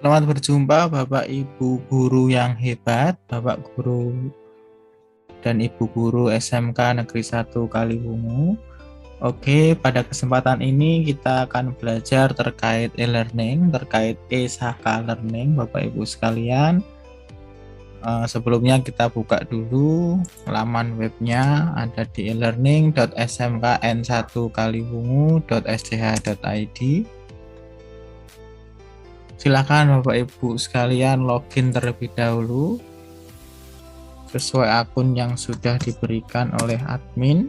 Selamat berjumpa Bapak Ibu guru yang hebat, Bapak guru dan Ibu guru SMK Negeri 1 Kaliwungu. Oke, pada kesempatan ini kita akan belajar terkait e-learning, terkait e-Saka Learning Bapak Ibu sekalian. Sebelumnya kita buka dulu laman webnya, ada di e-learning.smkn1kaliwungu.sdh.id. Silakan Bapak Ibu sekalian login terlebih dahulu sesuai akun yang sudah diberikan oleh admin.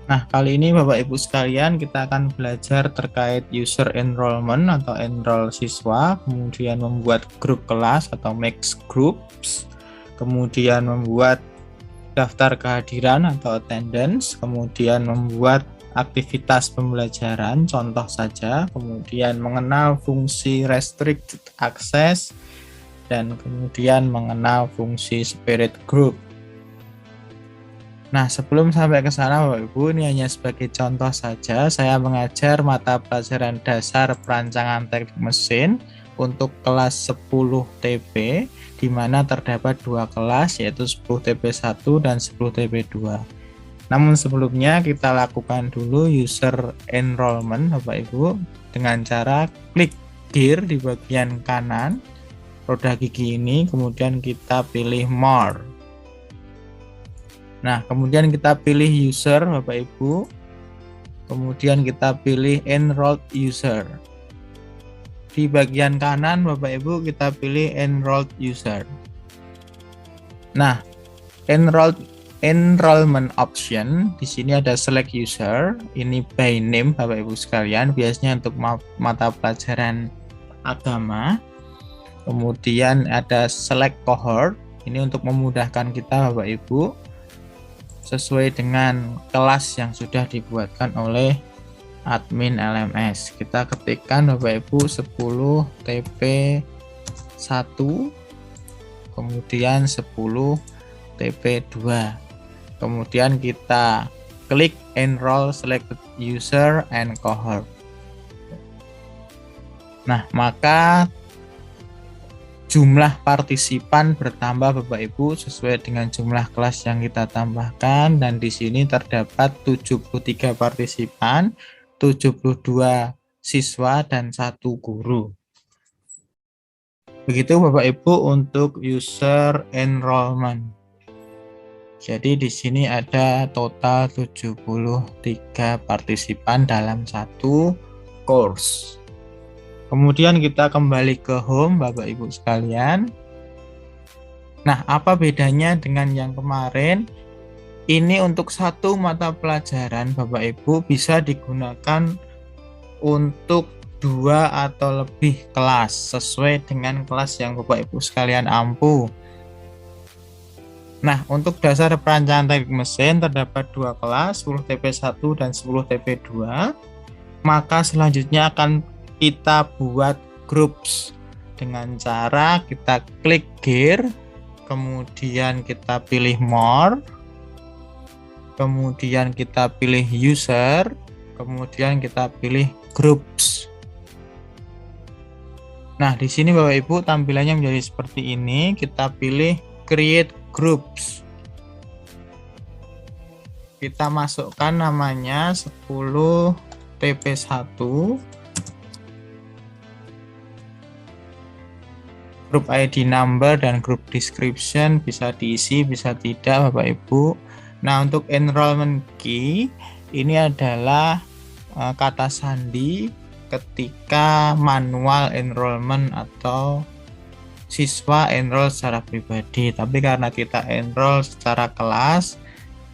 Nah, kali ini Bapak Ibu sekalian kita akan belajar terkait user enrollment atau enroll siswa, kemudian membuat grup kelas atau mix groups, kemudian membuat daftar kehadiran atau attendance, kemudian membuat aktivitas pembelajaran, contoh saja, kemudian mengenal fungsi restricted access, dan kemudian mengenal fungsi spirit group. Nah, sebelum sampai ke sana Bapak Ibu, ini hanya sebagai contoh saja, saya mengajar mata pelajaran dasar perancangan teknik mesin untuk kelas 10 TP, di mana terdapat dua kelas, yaitu 10 TP1 dan 10 TP2. Namun sebelumnya kita lakukan dulu user enrollment Bapak Ibu, dengan cara klik gear di bagian kanan, roda gigi ini, kemudian kita pilih more. Nah, kemudian kita pilih user Bapak Ibu, kemudian kita pilih enrolled user. Di bagian kanan Bapak Ibu kita pilih enrolled user. Nah, enrollment option di sini ada select user, ini by name Bapak Ibu sekalian, biasanya untuk mata pelajaran agama. Kemudian ada select cohort, ini untuk memudahkan kita Bapak Ibu sesuai dengan kelas yang sudah dibuatkan oleh admin LMS. Kita ketikkan Bapak Ibu 10 TP1, kemudian 10 TP2, kemudian kita klik enroll selected user and cohort. Nah, maka jumlah partisipan bertambah Bapak Ibu sesuai dengan jumlah kelas yang kita tambahkan, dan di sini terdapat 73 partisipan, 72 siswa dan 1 guru. Begitu Bapak Ibu untuk user enrollment. Jadi di sini ada total 73 partisipan dalam satu course. Kemudian kita kembali ke home Bapak Ibu sekalian. Nah, apa bedanya dengan yang kemarin? Ini untuk satu mata pelajaran Bapak Ibu bisa digunakan untuk 2 atau lebih kelas sesuai dengan kelas yang Bapak Ibu sekalian ampuh. Nah, untuk dasar perancangan teknik mesin terdapat 2 kelas, 10 TP1 dan 10 TP2. Maka selanjutnya akan kita buat groups dengan cara kita klik gear, kemudian kita pilih more, kemudian kita pilih user, kemudian kita pilih groups. Nah, di sini Bapak Ibu tampilannya menjadi seperti ini. Kita pilih create groups. Kita masukkan namanya 10 TP1, grup ID number dan grup description bisa diisi, bisa tidak Bapak Ibu. Nah, untuk enrollment key ini adalah kata sandi ketika manual enrollment atau siswa enroll secara pribadi. Tapi karena kita enroll secara kelas,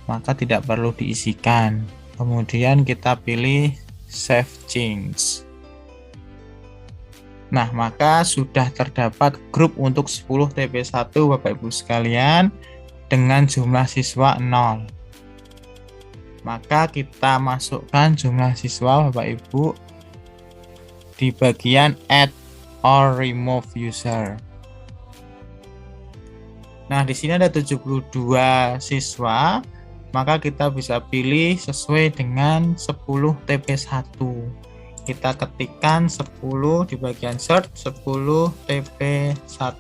maka tidak perlu diisikan. Kemudian kita pilih save change. Nah, maka sudah terdapat grup untuk 10 TP1 Bapak Ibu sekalian dengan jumlah siswa 0. Maka kita masukkan jumlah siswa Bapak Ibu di bagian add or remove user. Nah, di sini ada 72 siswa, maka kita bisa pilih sesuai dengan 10 TP1. Kita ketikkan 10 di bagian search, 10 TP1.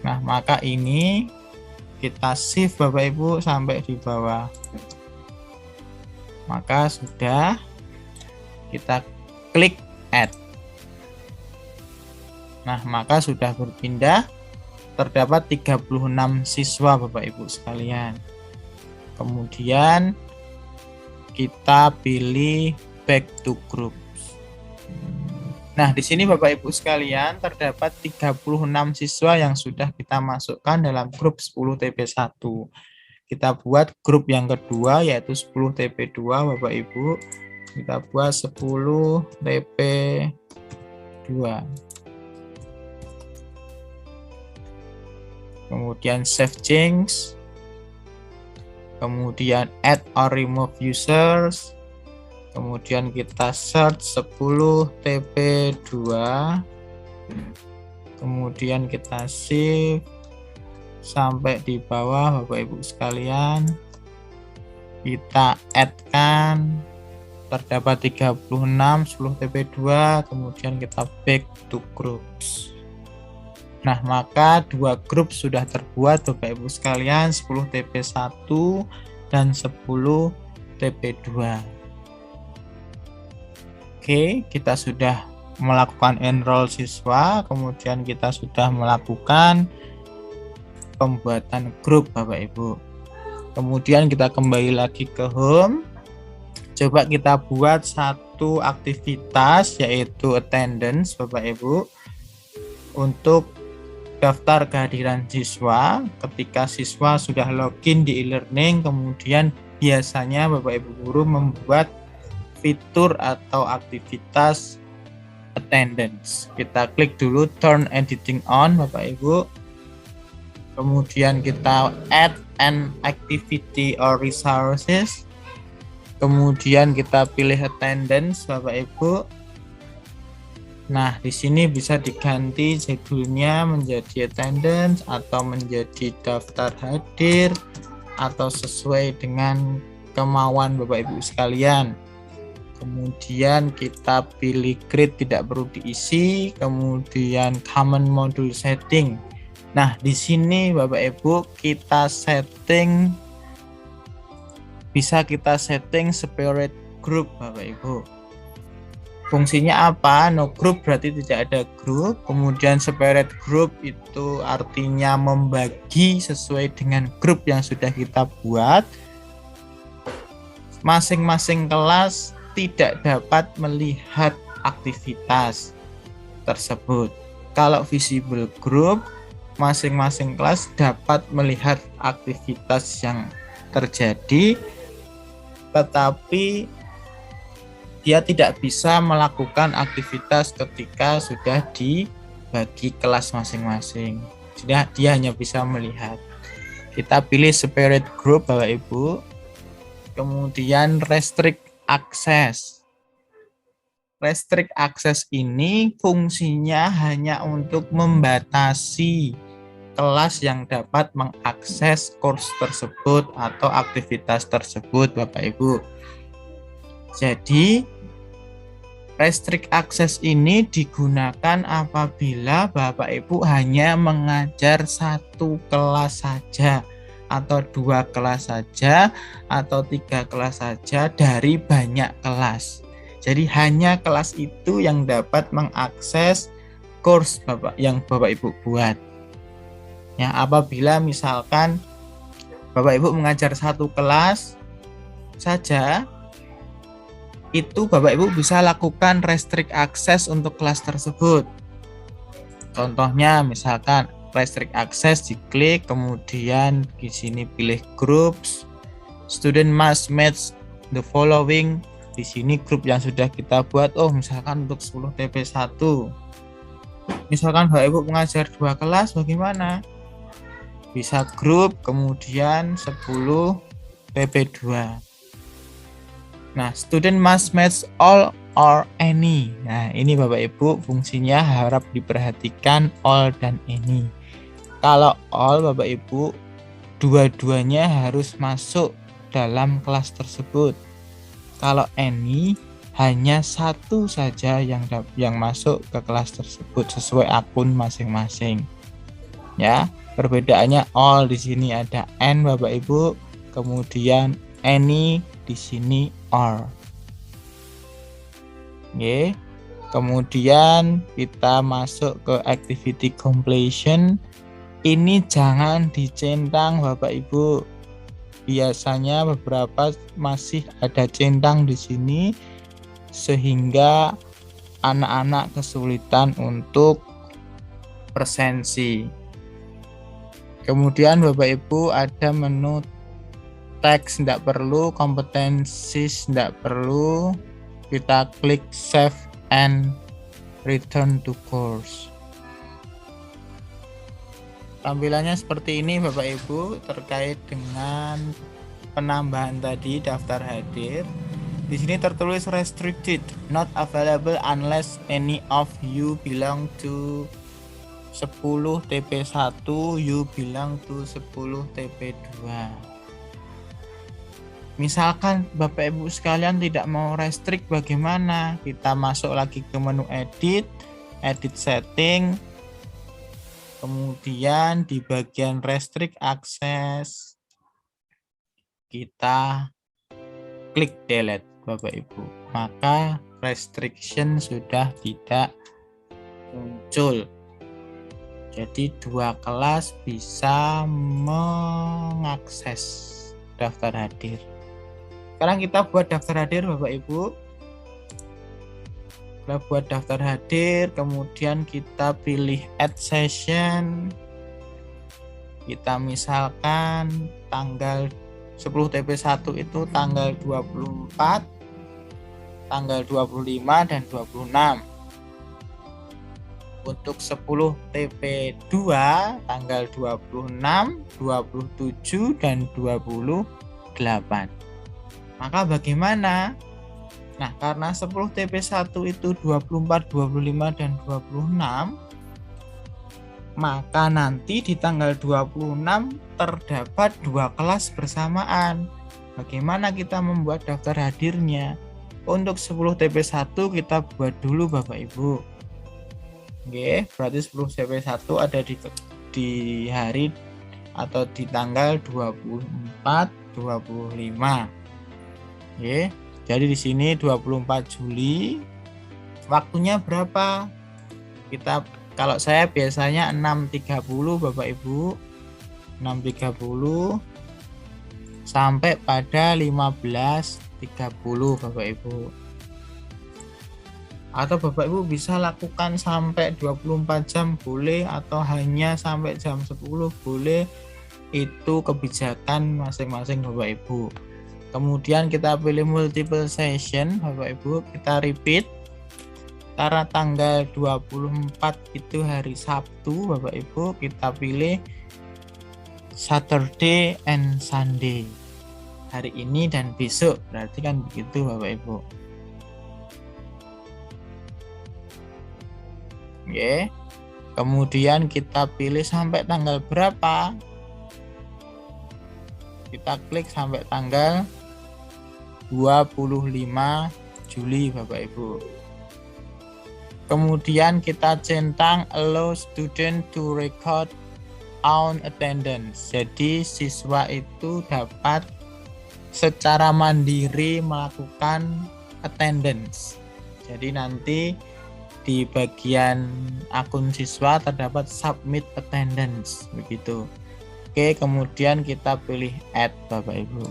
Nah, maka ini kita shift Bapak Ibu sampai di bawah. Maka sudah, kita klik add. Nah, maka sudah berpindah. Terdapat 36 siswa Bapak Ibu sekalian. Kemudian kita pilih back to groups. Nah, di sini Bapak Ibu sekalian terdapat 36 siswa yang sudah kita masukkan dalam grup 10 TP1. Kita buat grup yang kedua yaitu 10 TP2 Bapak Ibu. Kita buat 10 TP2. Kemudian save change, kemudian add or remove users, kemudian kita search 10 TP2, kemudian kita save sampai di bawah Bapak Ibu sekalian. Kita add kan, terdapat 36 10 TP2, kemudian kita back to groups. Nah, maka dua grup sudah terbuat Bapak Ibu sekalian, 10 TP1 dan 10 TP2. Oke, kita sudah melakukan enroll siswa, kemudian kita sudah melakukan pembuatan grup Bapak Ibu. Kemudian kita kembali lagi ke home. Coba kita buat satu aktivitas yaitu attendance Bapak Ibu untuk daftar kehadiran siswa. Ketika siswa sudah login di e-learning, kemudian biasanya Bapak Ibu guru membuat fitur atau aktivitas attendance. Kita klik dulu turn editing on Bapak Ibu. Kemudian kita add an activity or resources. Kemudian kita pilih attendance Bapak Ibu. Nah, di sini bisa diganti judulnya menjadi attendance atau menjadi daftar hadir atau sesuai dengan kemauan Bapak Ibu sekalian. Kemudian kita pilih grade tidak perlu diisi, kemudian common module setting. Nah, di sini Bapak Ibu kita setting, bisa kita setting separate group Bapak Ibu. Fungsinya apa? No group berarti tidak ada grup. Kemudian separate group itu artinya membagi sesuai dengan grup yang sudah kita buat. Masing-masing kelas tidak dapat melihat aktivitas tersebut. Kalau visible group, masing-masing kelas dapat melihat aktivitas yang terjadi, tetapi dia tidak bisa melakukan aktivitas ketika sudah dibagi kelas masing-masing. Dia hanya bisa melihat. Kita pilih separate group Bapak Ibu. Kemudian restrict access. Restrict access ini fungsinya hanya untuk membatasi kelas yang dapat mengakses course tersebut atau aktivitas tersebut Bapak Ibu. Jadi restrict access ini digunakan apabila Bapak Ibu hanya mengajar satu kelas saja atau 2 kelas saja atau 3 kelas saja dari banyak kelas. Jadi hanya kelas itu yang dapat mengakses course yang Bapak Ibu buat. Ya, apabila misalkan Bapak Ibu mengajar satu kelas saja, itu Bapak Ibu bisa lakukan restrict access untuk kelas tersebut. Contohnya misalkan restrict access diklik, kemudian di sini pilih groups, student must match the following. Di sini grup yang sudah kita buat, misalkan untuk 10 TP1. Misalkan Bapak Ibu mengajar 2 kelas, bagaimana? Bisa grup, kemudian 10 TP2. Nah, student must match all or any. Nah, ini Bapak Ibu fungsinya harap diperhatikan all dan any. Kalau all Bapak Ibu dua-duanya harus masuk dalam kelas tersebut. Kalau any, hanya satu saja yang masuk ke kelas tersebut sesuai akun masing-masing. Ya, perbedaannya all di sini ada n Bapak Ibu, kemudian any di sini all. Oke. Kemudian kita masuk ke activity completion. Ini jangan dicentang Bapak Ibu. Biasanya beberapa masih ada centang di sini sehingga anak-anak kesulitan untuk presensi. Kemudian Bapak Ibu ada menu teks tidak perlu, kompetensi tidak perlu. Kita klik save and return to course. Tampilannya seperti ini Bapak Ibu terkait dengan penambahan tadi daftar hadir. Di sini tertulis restricted, not available unless any of you belong to 10 TP1, you belong to 10 TP2. Misalkan Bapak Ibu sekalian tidak mau restrict, bagaimana? Kita masuk lagi ke menu edit setting. Kemudian di bagian restrict access kita klik delete Bapak Ibu. Maka restriction sudah tidak muncul. Jadi dua kelas bisa mengakses daftar hadir. Sekarang kita buat daftar hadir Bapak Ibu. Kita buat daftar hadir, kemudian kita pilih add session. Kita misalkan tanggal 10 TP1 itu tanggal 24, tanggal 25 dan 26. Untuk 10 TP2 tanggal 26, 27 dan 28. Maka bagaimana? Nah, karena 10 TP1 itu 24, 25 dan 26, maka nanti di tanggal 26 terdapat dua kelas bersamaan. Bagaimana kita membuat daftar hadirnya? Untuk 10 TP1 kita buat dulu Bapak Ibu. Oke, berarti 10 TP1 ada di hari atau di tanggal 24, 25. Oke. Jadi di sini 24 Juli. Waktunya berapa? Kalau saya biasanya 6.30 Bapak Ibu. 6.30 sampai pada 15.30 Bapak Ibu. Atau Bapak Ibu bisa lakukan sampai 24 jam boleh, atau hanya sampai jam 10 boleh. Itu kebijakan masing-masing Bapak Ibu. Kemudian kita pilih multiple session Bapak Ibu, kita repeat. Karena tanggal 24 itu hari Sabtu Bapak Ibu, kita pilih Saturday and Sunday. Hari ini dan besok, berarti kan begitu Bapak Ibu. Oke. Kemudian kita pilih sampai tanggal berapa. Kita klik sampai tanggal 25 Juli Bapak Ibu. Kemudian kita centang allow student to record own attendance. Jadi siswa itu dapat secara mandiri melakukan attendance. Jadi nanti di bagian akun siswa terdapat submit attendance begitu. Oke, kemudian kita pilih add Bapak Ibu.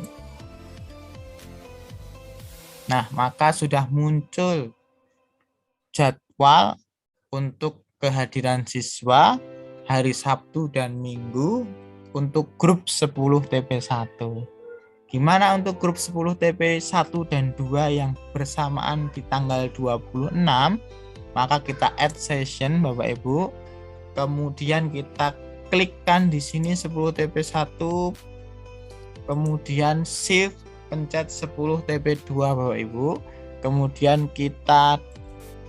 Nah, maka sudah muncul jadwal untuk kehadiran siswa hari Sabtu dan Minggu untuk grup 10 TP1. Gimana untuk grup 10 TP1 dan 2 yang bersamaan di tanggal 26? Maka kita add session Bapak Ibu. Kemudian kita klikkan di sini 10 TP1. Kemudian shift pencet 10 TP2 Bapak Ibu. Kemudian kita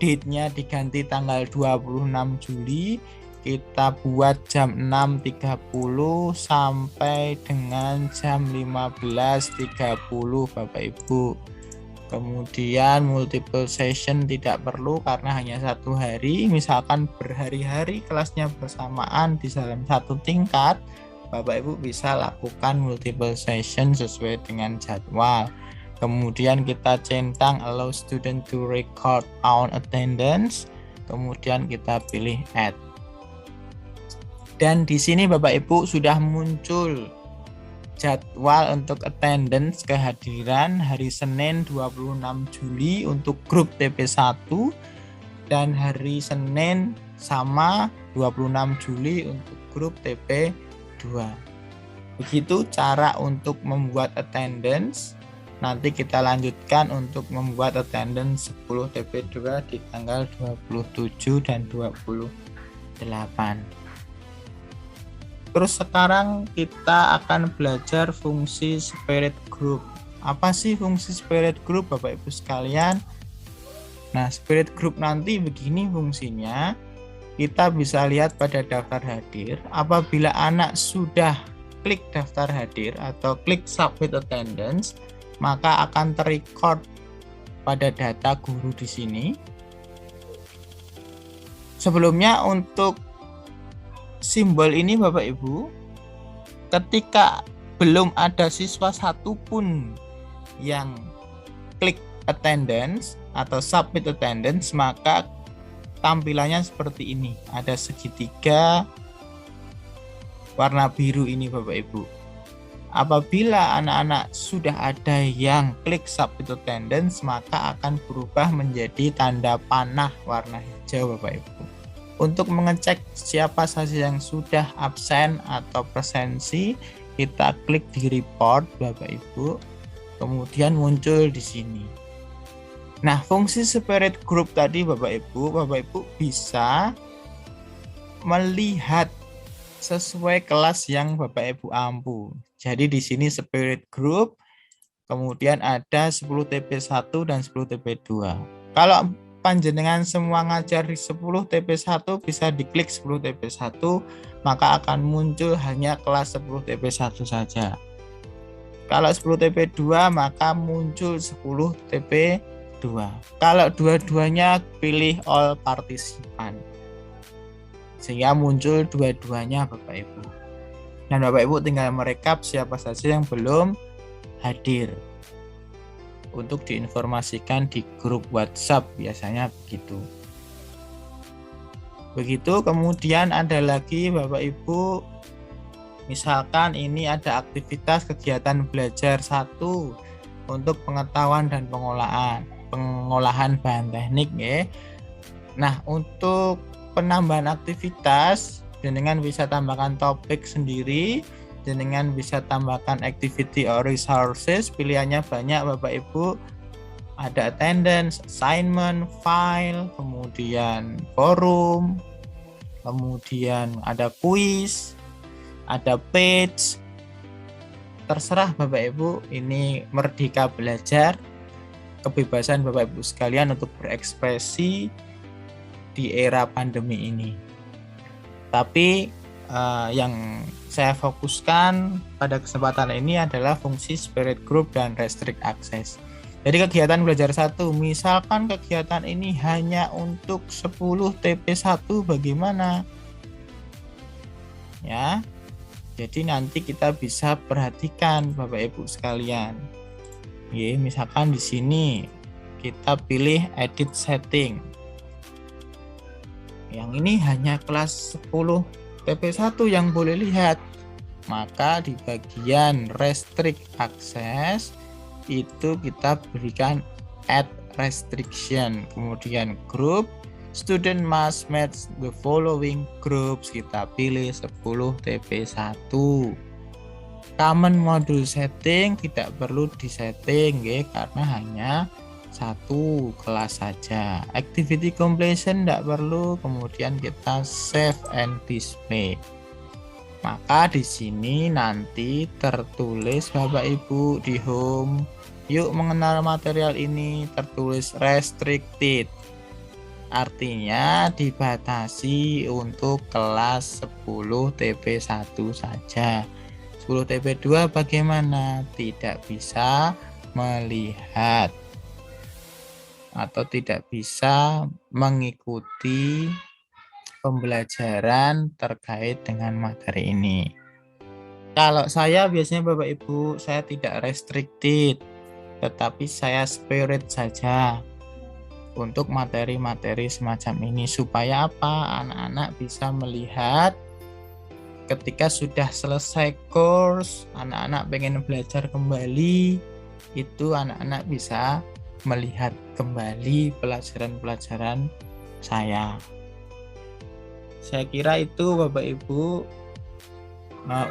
date-nya diganti tanggal 26 Juli. kita buat jam 6.30 sampai dengan jam 15.30 Bapak Ibu. Kemudian multiple session tidak perlu karena hanya satu hari. Misalkan berhari-hari kelasnya bersamaan di dalam satu tingkat, Bapak Ibu bisa lakukan multiple session sesuai dengan jadwal. Kemudian kita centang allow student to record on attendance. Kemudian kita pilih add. Dan di sini Bapak Ibu sudah muncul jadwal untuk attendance kehadiran hari Senin 26 Juli untuk grup TP1 dan hari Senin sama 26 Juli untuk grup TP2. Begitu cara untuk membuat attendance. Nanti kita lanjutkan untuk membuat attendance 10 TP2 di tanggal 27 dan 28. Terus sekarang kita akan belajar fungsi spirit group. Apa sih fungsi spirit group Bapak Ibu sekalian? Nah, spirit group nanti begini fungsinya. Kita bisa lihat pada daftar hadir. Apabila anak sudah klik daftar hadir atau klik submit attendance, maka akan terrecord pada data guru di sini. Sebelumnya untuk simbol ini Bapak Ibu, ketika belum ada siswa satupun yang klik attendance atau submit attendance, maka tampilannya seperti ini. Ada segitiga warna biru ini Bapak Ibu. Apabila anak-anak sudah ada yang klik submit attendance, maka akan berubah menjadi tanda panah warna hijau Bapak Ibu. Untuk mengecek siapa saja yang sudah absen atau presensi, kita klik di report Bapak Ibu, kemudian muncul di sini. Nah, fungsi spirit group tadi Bapak Ibu bisa melihat sesuai kelas yang Bapak Ibu ampu. Jadi di sini spirit group, kemudian ada 10 TP1 dan 10 TP2. Kalau panjenengan semua ngajar di 10 TP1 bisa diklik 10 TP1, maka akan muncul hanya kelas 10 TP1 saja. Kalau 10 TP2 maka muncul 10 TP2. Kalau dua-duanya pilih all participant, sehingga muncul dua-duanya Bapak Ibu. Dan Bapak Ibu tinggal merekap siapa saja yang belum hadir untuk diinformasikan di grup WhatsApp, biasanya begitu. Begitu, kemudian ada lagi Bapak Ibu, misalkan ini ada aktivitas kegiatan belajar 1 untuk pengetahuan dan pengolahan bahan teknik ya. Nah, untuk penambahan aktivitas, jenengan bisa tambahkan topik sendiri, jenengan bisa tambahkan activity or resources, pilihannya banyak Bapak Ibu. Ada attendance, assignment, file, kemudian forum, kemudian ada quiz, ada page. Terserah Bapak Ibu, ini merdeka belajar, kebebasan Bapak Ibu sekalian untuk berekspresi di era pandemi ini. Tapi yang saya fokuskan pada kesempatan ini adalah fungsi spirit group dan restrict access. Jadi kegiatan belajar 1, misalkan kegiatan ini hanya untuk 10 TP1 bagaimana? Ya. Jadi nanti kita bisa perhatikan Bapak Ibu sekalian. Ya, misalkan di sini kita pilih edit setting. Yang ini hanya kelas 10 TP1 yang boleh lihat, maka di bagian restrict access itu kita berikan add restriction, kemudian group student must match the following groups, kita pilih 10 TP1. Common module setting tidak perlu disetting ya, karena hanya satu kelas saja. Activity completion tidak perlu, kemudian kita save and display. Maka di sini nanti tertulis Bapak Ibu di home, yuk mengenal material ini, tertulis restricted. Artinya dibatasi untuk kelas 10 TP1 saja. 10 TP2 bagaimana? Tidak bisa melihat atau tidak bisa mengikuti pembelajaran terkait dengan materi ini. Kalau saya biasanya Bapak Ibu, saya tidak restricted, tetapi saya spirit saja untuk materi-materi semacam ini, supaya apa? Anak-anak bisa melihat ketika sudah selesai course, anak-anak pengen belajar kembali, itu anak-anak bisa melihat kembali pelajaran-pelajaran saya. Saya kira itu Bapak Ibu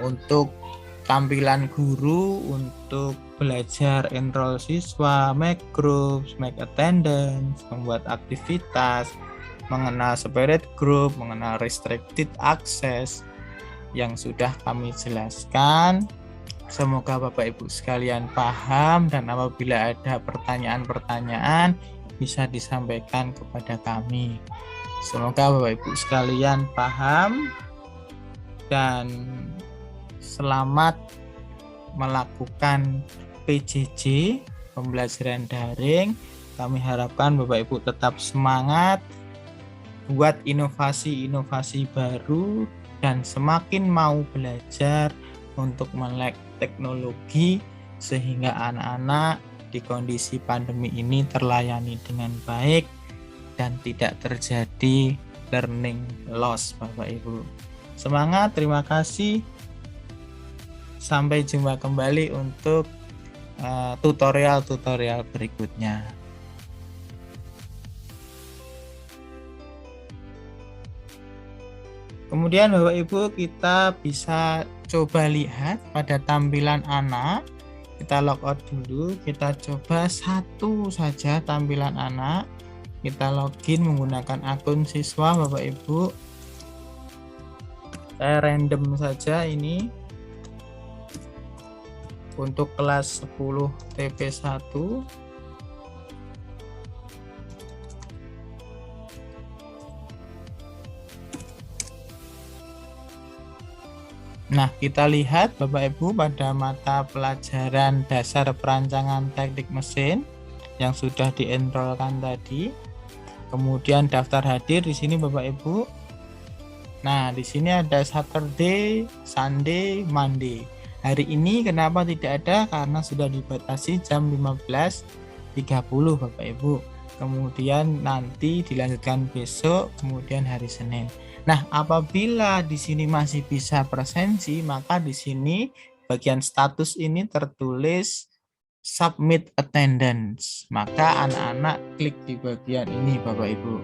untuk tampilan guru untuk belajar enroll siswa, make groups, make attendance, membuat aktivitas, mengenal spirit group, mengenal restricted access yang sudah kami jelaskan. Semoga Bapak Ibu sekalian paham, dan apabila ada pertanyaan-pertanyaan bisa disampaikan kepada kami. Semoga Bapak Ibu sekalian paham dan selamat melakukan PJJ, pembelajaran daring. Kami harapkan Bapak Ibu tetap semangat buat inovasi-inovasi baru dan semakin mau belajar untuk melek teknologi, sehingga anak-anak di kondisi pandemi ini terlayani dengan baik dan tidak terjadi learning loss Bapak Ibu. Semangat, terima kasih. Sampai jumpa kembali untuk tutorial-tutorial berikutnya. Kemudian Bapak Ibu, kita bisa coba lihat pada tampilan anak. Kita logout dulu, kita coba satu saja tampilan anak. Kita login menggunakan akun siswa Bapak Ibu. Saya random saja ini untuk kelas 10 TP1. Nah, kita lihat Bapak Ibu pada mata pelajaran dasar perancangan teknik mesin yang sudah dienrolkan tadi. Kemudian daftar hadir di sini Bapak Ibu. Nah, di sini ada Saturday, Sunday, Monday. Hari ini kenapa tidak ada? Karena sudah dibatasi jam 15.30 Bapak Ibu. Kemudian nanti dilanjutkan besok, kemudian hari Senin. Nah, apabila di sini masih bisa presensi, maka di sini bagian status ini tertulis submit attendance. Maka anak-anak klik di bagian ini Bapak Ibu.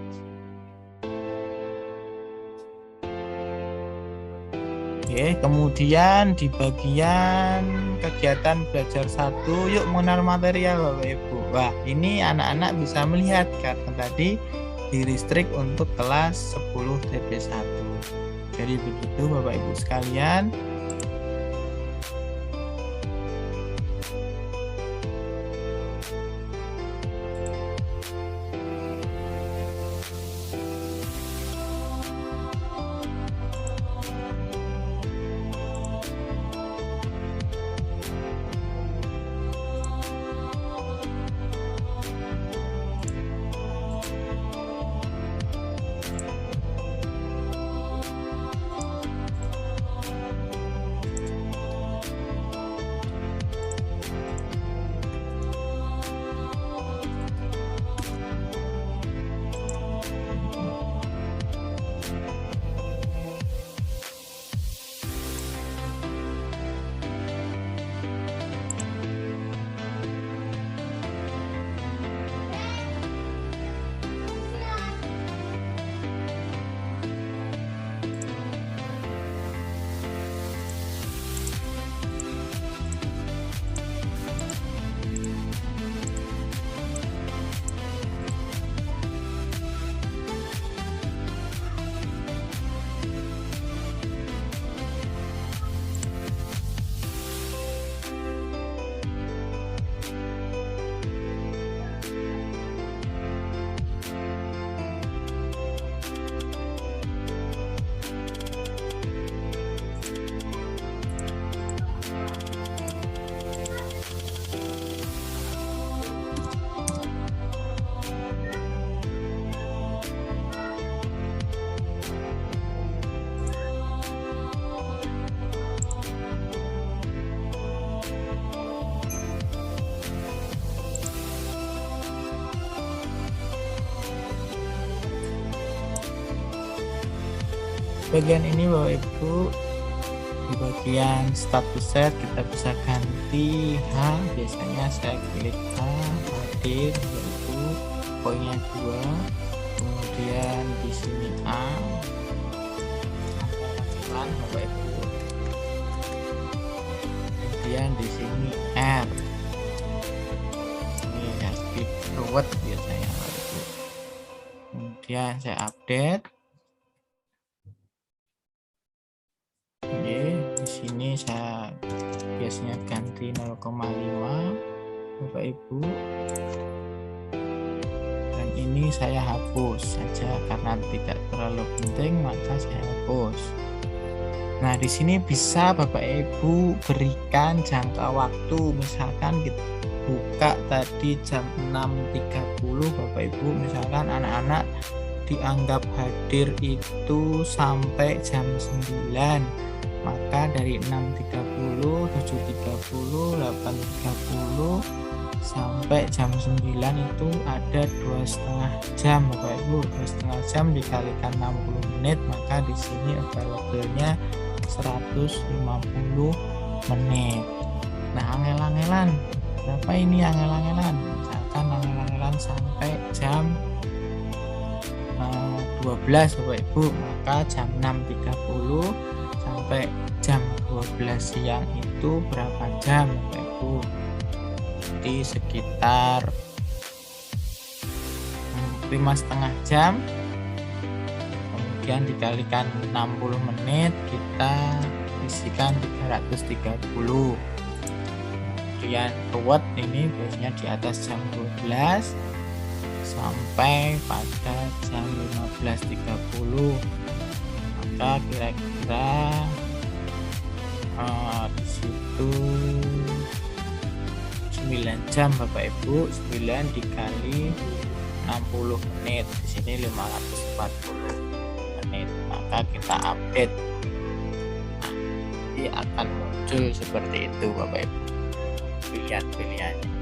Oke, kemudian di bagian kegiatan belajar 1, yuk mengenal material Bapak Ibu. Wah, ini anak-anak bisa melihat karena tadi di restrict untuk kelas 10 TP1. Jadi begitu Bapak Ibu sekalian. Bagian ini Bapak Ibu, di bagian status set kita bisa ganti H, biasanya saya klik H, hadir, yaitu poinnya 2, kemudian di sini A, Bapak Ibu, kemudian di sini R, ini ya speed forward biasanya Bapak Ibu. Kemudian saya update. Di sini saya biasanya ganti 0,5 Bapak Ibu, dan ini saya hapus saja karena tidak terlalu penting, maka saya hapus. Nah, di sini bisa Bapak Ibu berikan jangka waktu, misalkan kita buka tadi jam 6.30 Bapak Ibu, misalkan anak-anak dianggap hadir itu sampai jam 9, maka dari 6.30, 7.30, 8.30 sampai jam 9 itu ada 2,5 jam Bapak Ibu. 2,5 jam dikalikan 60 menit, maka di sini available-nya 150 menit. Nah, angel-angelan berapa ini angel-angelan? Misalkan angel-angelan sampai jam 12 Bapak Ibu, maka jam 6.30 sampai jam 12 siang itu berapa jam Bapak Ibu? Di sekitar 5,5 jam, kemudian dikalikan 60 menit kita isikan 330. Kemudian reward ini biasanya di atas jam 12 sampai pada jam 15.30, maka kira-kira di situ 9 jam Bapak Ibu. 9 dikali 60 menit, di sini 540 menit, maka kita update. Nah, nanti akan muncul seperti itu Bapak Ibu pilihan-pilihannya.